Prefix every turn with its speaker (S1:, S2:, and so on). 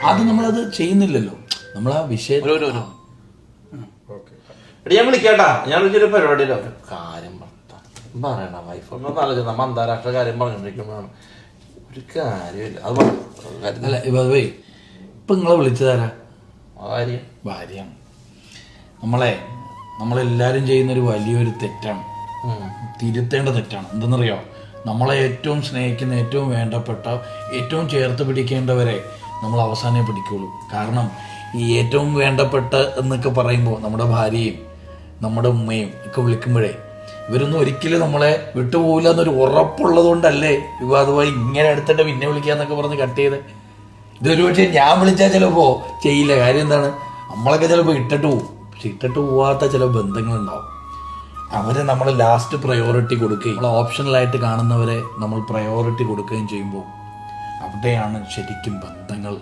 S1: അത് നമ്മളത് ചെയ്യുന്നില്ലല്ലോ. നമ്മൾ ആ വിഷയം
S2: ഞാൻ വിളിക്കാട്ടാ. ഞാൻ വിളിച്ചൊരു പരിപാടിയില്ല, ഒരു കാര്യം പറയണ വൈഫ് ഒന്നും ആലോചിച്ച നമ്മ അന്താരാഷ്ട്ര കാര്യം പറഞ്ഞോണ്ടിരിക്കുമ്പോഴാണ് ഒരു കാര്യമില്ല. അത്
S1: അല്ല ഇപ്പൊ നിങ്ങളെ വിളിച്ചതാരാ?
S2: ഭാര്യയാണ്.
S1: നമ്മളെല്ലാരും ചെയ്യുന്നൊരു വലിയൊരു തെറ്റാണ്, തിരുത്തേണ്ട തെറ്റാണ്. എന്തെന്നറിയോ? നമ്മളെ ഏറ്റവും സ്നേഹിക്കുന്ന, ഏറ്റവും വേണ്ടപ്പെട്ട, ഏറ്റവും ചേർത്ത് പിടിക്കേണ്ടവരെ നമ്മൾ അവസാനമേ പിടിക്കുള്ളൂ. കാരണം ഈ ഏറ്റവും വേണ്ടപ്പെട്ട എന്നൊക്കെ പറയുമ്പോൾ നമ്മുടെ ഭാര്യയും നമ്മുടെ ഉമ്മയും ഒക്കെ വിളിക്കുമ്പോഴേ ഇവരൊന്നും ഒരിക്കലും നമ്മളെ വിട്ടുപോകില്ല എന്നൊരു ഉറപ്പുള്ളത് കൊണ്ടല്ലേ വിവാദമായി ഇങ്ങനെ എടുത്തിട്ട് പിന്നെ വിളിക്കാന്നൊക്കെ പറഞ്ഞ് കട്ട് ചെയ്ത്. ഇതൊരു പക്ഷേ ഞാൻ വിളിച്ചാൽ ചിലപ്പോൾ ചെയ്യില്ല. കാര്യം എന്താണ്? നമ്മളൊക്കെ ചിലപ്പോൾ ഇട്ടിട്ട് പോവും. പക്ഷെ ഇട്ടിട്ട് പോവാത്ത ചില ബന്ധങ്ങളുണ്ടാവും. അവരെ നമ്മൾ ലാസ്റ്റ് പ്രയോറിറ്റി കൊടുക്കുകയും നമ്മൾ ഓപ്ഷണലായിട്ട് കാണുന്നവരെ നമ്മൾ പ്രയോറിറ്റി കൊടുക്കുകയും ചെയ്യുമ്പോൾ അവിടെയാണ് ശരിക്കും ബന്ധങ്ങൾ